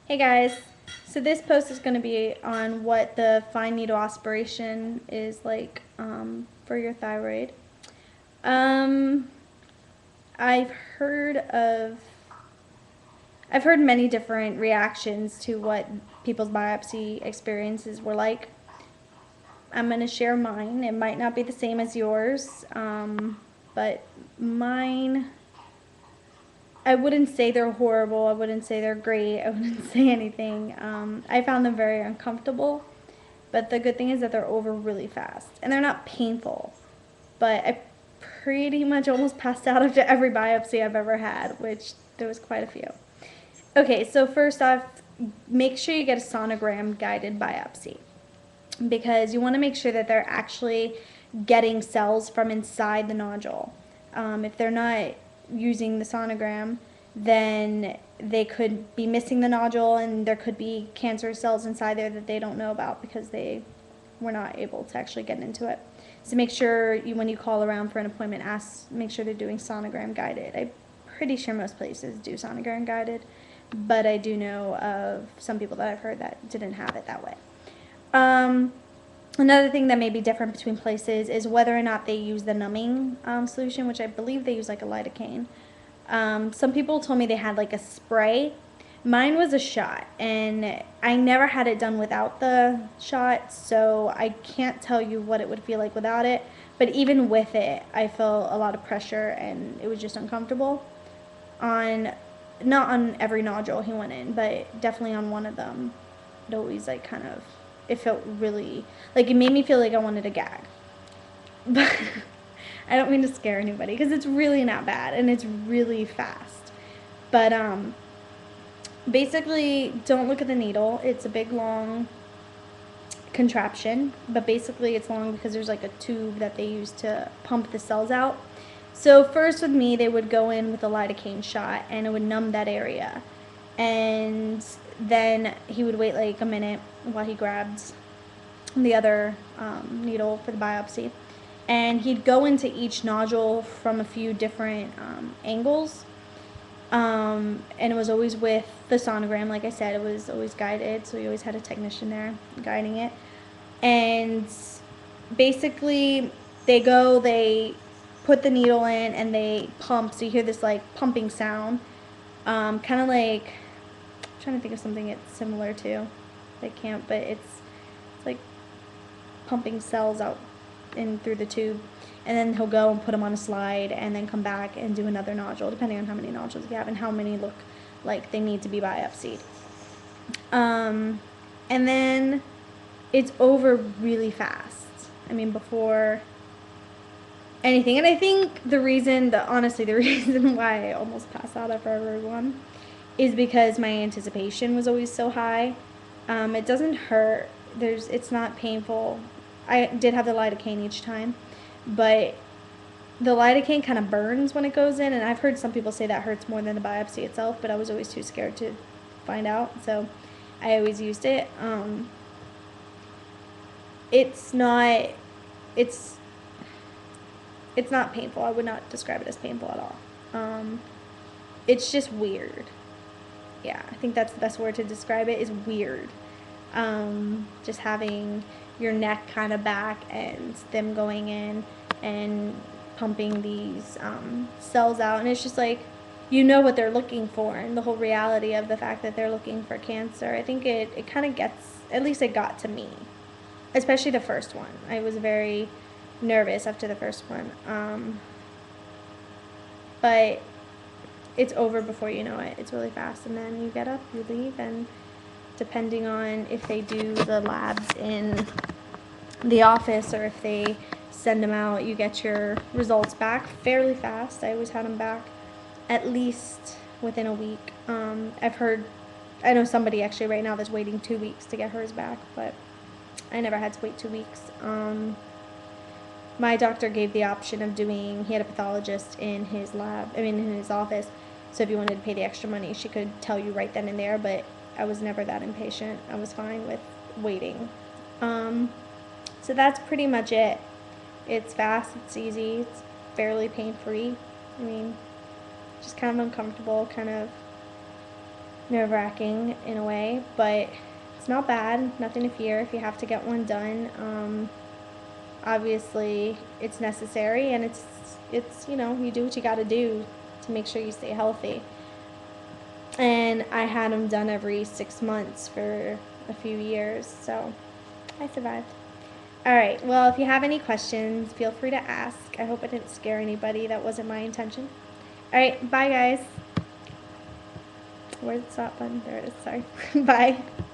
Hey guys, so this post is going to be on what the fine needle aspiration is like for your thyroid. Um, I've heard of I've heard many different reactions to what people's biopsy experiences were like. I'm going to share mine. It might not be the same as yours, but mine, I wouldn't say they're horrible. I wouldn't say they're great. I wouldn't say anything. I found them very uncomfortable. But the good thing is that they're over really fast. And they're not painful. But I pretty much almost passed out after every biopsy I've ever had, which there was quite a few. Okay, so first off, make sure you get a sonogram guided biopsy, because you want to make sure that they're actually getting cells from inside the nodule. If they're not using the sonogram, then they could be missing the nodule, and there could be cancerous cells inside there that they don't know about because they were not able to actually get into it. So make sure when you call around for an appointment, make sure they're doing sonogram guided. I'm pretty sure most places do sonogram guided, but I do know of some people that I've heard that didn't have it that way. Another thing that may be different between places is whether or not they use the numbing solution, which I believe they use like a lidocaine. Some people told me they had like a spray. Mine was a shot, and I never had it done without the shot, so I can't tell you what it would feel like without it. But even with it, I felt a lot of pressure, and it was just uncomfortable. Not on every nodule he went in, but definitely on one of them. It always it felt really, like it made me feel like I wanted to gag. But I don't mean to scare anybody, because it's really not bad, and it's really fast. But basically, don't look at the needle. It's a big, long contraption, but basically it's long because there's like a tube that they use to pump the cells out. So first with me, they would go in with a lidocaine shot, and it would numb that area. And then he would wait like a minute while he grabbed the other needle for the biopsy. And he'd go into each nodule from a few different angles. And it was always with the sonogram. Like I said, it was always guided, so you always had a technician there guiding it. And basically, they put the needle in, and they pump. So you hear this like pumping sound, kind of like, I'm trying to think of something it's similar to. They can't, but it's like pumping cells out in through the tube. And then he'll go and put them on a slide, and then come back and do another nodule, depending on how many nodules you have and how many look like they need to be biopsied. And then it's over really fast. I mean, before anything. And I think honestly, the reason why I almost passed out after everyone is because my anticipation was always so high. It doesn't hurt. It's not painful. I did have the lidocaine each time, but the lidocaine kind of burns when it goes in, and I've heard some people say that hurts more than the biopsy itself, but I was always too scared to find out, so I always used it. It's not painful. I would not describe it as painful at all. It's just weird. Yeah, I think that's the best word to describe it, is weird. Just having your neck kind of back, and them going in and pumping these cells out, and it's just like, you know what they're looking for, and the whole reality of the fact that they're looking for cancer. I think it kind of at least it got to me, especially the first one. I was very nervous after the first one, but it's over before you know it. It's really fast, and then you get up, you leave, and depending on if they do the labs in the office or if they send them out, you get your results back fairly fast. I always had them back at least within a week. I know somebody actually right now that's waiting 2 weeks to get hers back, but I never had to wait 2 weeks. My doctor gave the option of he had a pathologist in his in his office, so if you wanted to pay the extra money, she could tell you right then and there, but I was never that impatient. I was fine with waiting. So that's pretty much it. It's fast, it's easy, it's fairly pain-free. I mean, just kind of uncomfortable, kind of nerve-wracking in a way, but it's not bad, nothing to fear if you have to get one done. Obviously it's necessary, and it's you know, you do what you got to do to make sure you stay healthy. And I had them done every 6 months for a few years, so I survived. All right, well, if you have any questions, feel free to ask. I hope I didn't scare anybody. That wasn't my intention. All right, bye guys. Where's the stop button? There it is, sorry. Bye.